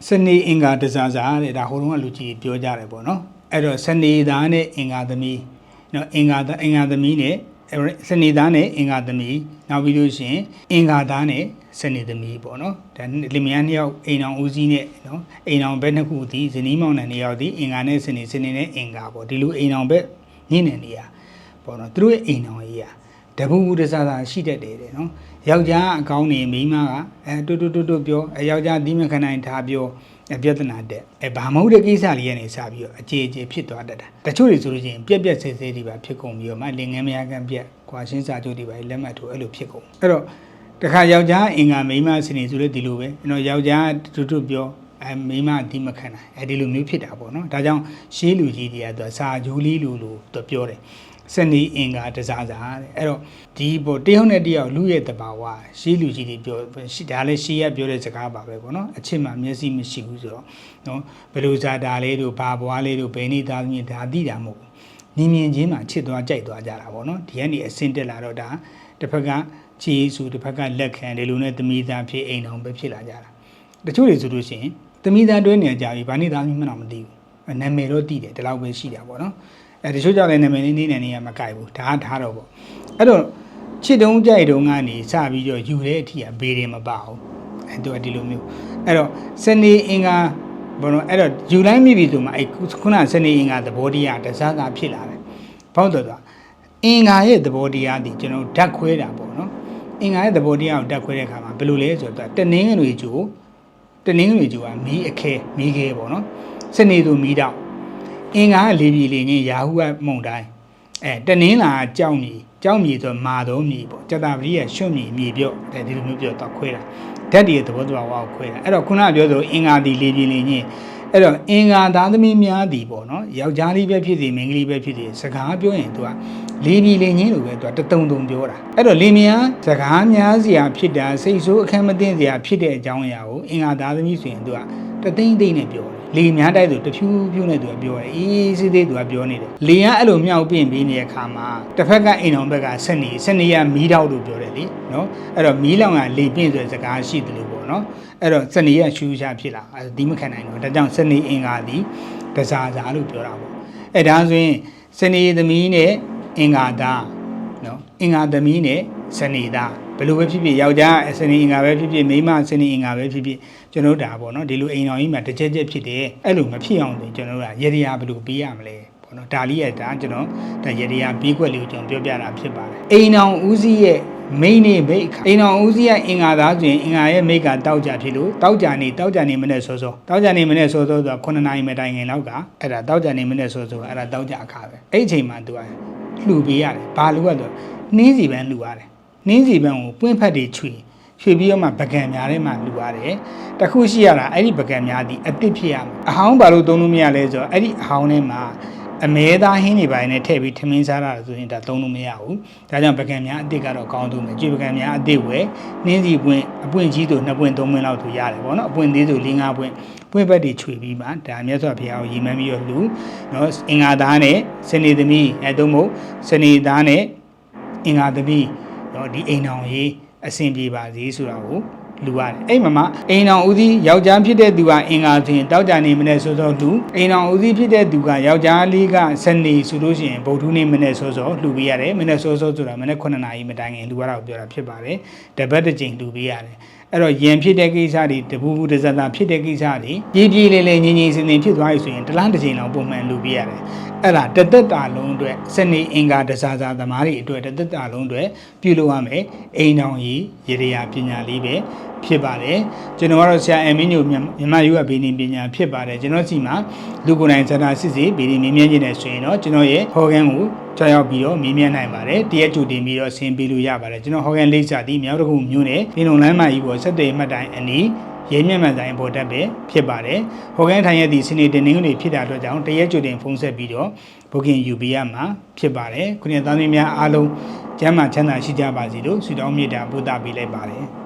စနေအင်္ဂါတစားစားတဲ့ဒါဟိုတုန်းကလူကြီးပြောကြတယ်ပေါ့နော်အဲ့တော့စနေသားနဲ့အင်္ဂါသမီးနော်အင်္ဂါသမီးနဲ့စနေသားနဲ့အင်္ဂါသမီးနောက်ပြီးလို့ရှိရင်အင်္ဂါသားနဲ့စနေသမီးပေါ့နော်ဒါလင်မယားနှစ်ယောက်အိမ်အောင်ဦးစီးနဲ့နော်အိမ်အောင်ဘက်နှစ်ခုဒီဇနီးမောင်နှံနှစ်ယောက်ဒီအင်္ဂါနဲ့စနေနဲ့အင်္ဂါပေါ့ဒီလိုအိမ်အောင်ဘက်ညင်းနေနေရပေါ့နော်သူတို့ရဲ့အိမ်အောင်ကြီးတပူပူတစားစားရှိတတ်တယ်တဲ့နော်ယောက်ျားအကောင်းနေမိန်းမကတူပြောယောက်ျားဒီမခနိုင်ထားပြောပြဿနာတဲ့ဘာမဟုတ်တဲ့ကိစ္စလေးရနေစပြီးတော့အခြေဖြစ်သွားတတ်တာတချို့တွေဆိုလို့ရှိရင်ပြက်ဆဲတွေပါဖြစ်ကုန်ပြီးတော့မှလင်ငယ်မယားကပြက်ကွာရှင်းစာချုပ်တွေပါလက်မှတ်ထိုးအဲ့လိုဖြစ်ကုန်အဲ့တော့တခါယောက်ျားအင်္ဂါမိန်းမစနေဆိုလည်းဒီလိုပဲနော်ယောက်ျားတူပြောမိန်းမဒီမခနိုင်ဒီလိုမျိုးဖြစ်တာပေါ့နော်ဒါကြောင့်ရှေးလူကြီးတွေကသူစာဂျိုးလေးလိုသူပြောတယ်စနေအင်္ဂါတစားစားတဲ့အဲ့တော့ဒီပေါ့တယောက်နဲ့တယောက်လူရဲ့တဘာဝရှေးလူကြီးတွေပြောဒါလည်းရှေးရပြောတဲ့စကားပါပဲပေါ့နော်အချစ်မှမျက်စိမရှိဘူးဆိုတော့နော်ဘယ်လိုဇာတာလေးတို့ဘာဘွားလေးတို့ဘယ်နေသားသမီးဒါသိတာမဟုတ်ဘူးမြင်ချင်းမှချစ်သွားကြိုက်သွားကြတာပေါ့နော်ဒီကနေအစင်းတက်လာတော့ဒါတစ်ဖက်ကခြေဆူတစ်ဖက်ကလက်ခံဒီလိုနဲ့သမီးသားဖြစ်အိမ်အောင်ပဲဖြစ်လာကြတာတချို့တွေဆိုလို့ရှိရင်သမီးသားတွဲနေကြပြီဘာနေသားသမီးမှတော့မသိဘူးနာမည်တော့သိတယ်ဒီလောက်ပဲရှိတာပေါ့နော်တချို့ကြောင့်လည်းနာမည်လေးနေနေရမကြိုက်ဘူးဒါထားတော့ပေါ့အဲ့တော့ချစ်တုံးကြိုက်တုံးကနေစပြီးတော့ယူတဲ့အထိကဘေးတွေမပါဘူးသူကဒီလိုမျိုးအဲ့တော့စနေအင်္ဂါဘောနော်အဲ့တော့ယူလိုက်မိပြီဆိုမှအဲ့ခုနစနေအင်္ဂါသဘောတရားတစားစားဖြစ်လာတယ်ဘောက်တော့အင်္ဂါရဲ့သဘောတရားဒီကျွန်တော်ဓာတ်ခွဲတာပေါ့နော်အင်္ဂါရဲ့သဘောတရားကိုဓာတ်ခွဲတဲ့အခါမှာဘယ်လိုလဲဆိုတော့တနင်္ဂနွေကျိုးကမီးအခဲမီးခဲပေါ့နော်စနေသူမီးတော့အင်္ဂါကလေပြည်လေငင်းရာဟုကမုန်တိုင်းတနင်္လာကကြောက်မြေဆိုမာတော်မြေပေါ့ကြတာပရိယရွှွတ်မြေပြော့ဒီလိုမျိုးပြောတော့ခွဲတာဓာတ်တွေသဘောတရားဝါကိုခွဲတာအဲ့တော့ခုနကပြောဆိုအင်္ဂါဒီလေပြည်လေငင်းအဲ့တော့အင်္ဂါသားသမီးများဒီပေါ့နော်ယောက်ျားလေးပဲဖြစ်စီမိန်းကလေးပဲဖြစ်စီစကားပြောရင်သူကလေပြည်လေငင်းလို့ပဲသူကတုံပြောတာအဲ့တော့လေမြန်းစကားများစရာဖြစ်တာစိတ်ဆိုးအခမ်းမသိစရာဖြစ်တဲ့အကြောင်းအရာကိုအင်္ဂါသားသမီးဆိုရင်သူကတသိမ့်နဲ့ပြောတယ်လေများတိုက်ဆိုတဖြူးနဲ့သူကပြောတယ်အေးစစ်သေးသူကပြောနေတယ်လေကအဲ့လိုမြောက်ပြင်းပြီးနေတဲ့အခါမှာတစ်ဖက်ကအိမ်တော်ဘက်ကစနေကမီးတောက်လို့ပြောတယ်လေနော်အဲ့တော့မီးလောင်ကလေပြင်းဆိုတဲ့စကားရှိတယ်လို့ပေါ့နော်အဲ့တော့စနေကရှူးရှားဖြစ်လာဒီမခံနိုင်တော့ဒါကြောင့်စနေအင်္ဂါသည်တစားစားလို့ပြောတာပေါ့အဲ့ဒါဆိုရင်စနေသမီးနဲ့အင်္ဂါသားနော်အင်္ဂါသမီးနဲ့စနေသားဘယ်လိုပဲဖြစ်ဖြစ်ယောက်ျားစနေအင်္ဂါပဲဖြစ်ဖြစ်မိန်းမစနေအင်္ဂါပဲဖြစ်ဖြစ်ကျွန်တော်ဒါပေါ့နော်ဒီလိုအိမ်တော်ကြီးမှာတစ်ချက်ဖြစ်တယ်အဲ့လိုမဖြစ်အောင်ကျွန်တော်တို့ကရေဒီယာဘယ်လိုပေးရမလဲပေါ့နော်ဒါလေးရတာကျွန်တော်ဒါရေဒီယာပေးခွက်လေးကိုကျွန်တော်ပြောပြတာဖြစ်ပါတယ်အိမ်တော်ဦးစီးရဲ့မိန်းနေမိတ်အိမ်တော်ဦးစီးရဲ့အင်္ဂါသားဆိုရင်အင်္ဂါရဲ့မိတ်ကတောက်ကြဖြစ်လို့တောက်ကြနေမနဲ့စောဆိုတော့9နာရီမတိုင်ခင်လောက်ကအဲ့ဒါတောက်ကြနေမနဲ့စောအဲ့ဒါတောက်ကြအခါပဲအဲ့အချိန်မှာသူကလှူပေးရတယ်ဘာလို့လဲဆိုနှင်းစီပန်းလှူရတယ်နှင်းစီပန်းကိုပွင့်ဖက်တွေချွေပြီးတော့မှပကံများထဲမှာလှူရတယ်တခုရှိရတာအဲ့ဒီပကံများဒီအစ်စ်ဖြစ်ရမှာအဟောင်းဘာလို့သုံးလို့မရလဲဆိုတော့အဲ့ဒီအဟောင်းထဲမှာအမဲသားဟင်းတွေပိုင်းနဲ့ထည့်ပြီးထမင်းစားတာဆိုရင်ဒါသုံးလို့မရဘူးဒါကြောင့်ပကံများအစ်စ်ကတော့ကောင်းဆုံးပဲကျွေးပကံများအစ်စ်ဝယ်နှင်းစီပွင့်အပွင့်ကြီးဆို2ပွင့်3ပွင့်လောက်သူရတယ်ပေါ့နော်အပွင့်သေးဆို4 5ပွင့်ပွင့်ဘက်တွေချွေပြီးမှဒါမြတ်စွာဘုရားကိုရည်မှန်းပြီးတော့လှူနော်အင်္ဂါသားနဲ့စနေသမီးသို့မဟုတ်စနေသားနဲ့အင်္ဂါသမီးနော်ဒီအိမ်တော်ရေးအဆင်ပြေပါစေဆိုတာကိုလူရတယ်အဲ့မှာအိမ်တော်ဦးစီးယောက်ျားဖြစ်တဲ့သူကအင်္ဂါဆိုရင်တောက်ကြနေမနဲ့စောစောလူအိမ်တော်ဦးစီးဖြစ်တဲ့သူကယောက်ျားလေးကစနေဆိုလို့ရှိရင်ဗုဒ္ဓနေ့မနဲ့စောစောလှူပေးရတယ်မနဲ့စောစောဆိုတာမနဲ့9နာရီမတိုင်ခင်လှူရတာကိုပြောတာဖြစ်ပါတယ်တပတ်တစ်ချိန်လှူပေးရတယ်အဲ့တော့ယင်ဖြစ်တဲ့ကိစ္စတွေတပူပူတဇဇာဖြစ်တဲ့ကိစ္စတွေပြေးလေးငြိမ်စင်ဖြစ်သွားပြီဆိုရင်တလားတစ်ချိန်လောက်ပုံမှန်လှူပေးရတယ်အဲ့ဒါတသက်တာလုံးအတွက်စနေအင်္ဂါတစားစားသမားတွေအတွက်တသက်တာလုံးအတွက်ပြုလုပ်ရမယ်အိမ်တော်ကြီးရေရာပညာလေးပဲဖြစ်ပါတယ်ကျွန်တော်ကတော့ဆရာအမင်းညိုမြန်မာယူကဗီဒီပညာဖြစ်ပါတယ်ကျွန်တော်စီမှာလူကိုယ်တိုင်စတာစစ်စစ်ဗီဒီမြင်မြင်နေဆိုရင်တော့ကျွန်တော်ရဲ့ဟော်ဂန်ကိုကြောက်ရောက်ပြီးတော့မြင်မြင်နိုင်ပါတယ်တရက်ကြိုတင်ပြီးတော့ဆင်းပေးလို့ရပါတယ်ကျွန်တော်ဟော်ဂန်လိပ်စာတီမြောက်တစ်ခုမျိုးနဲ့ပြည်လုံလမ်းမကြီးပေါ်ဆက်တဲ့မှတ်တိုင်အနီးရဲမြင့်မှန်ဆိုင်ပေါ်တက်ပဲဖြစ်ပါတယ်ဟော်ဂန်ထိုင်ရဲ့ဒီစနေတင်နေတွေဖြစ်တာအတွက်ကြောင့်တရက်ကြိုတင်ဖုန်းဆက်ပြီးတော့ဘုကင်ယူပေးရမှာဖြစ်ပါတယ်ခုနှစ်သားသမီးများအားလုံးကျမ်းမာချမ်းသာရှိကြပါစေလို့ဆုတောင်းမေတ္တာပို့သပေးလိုက်ပါတယ်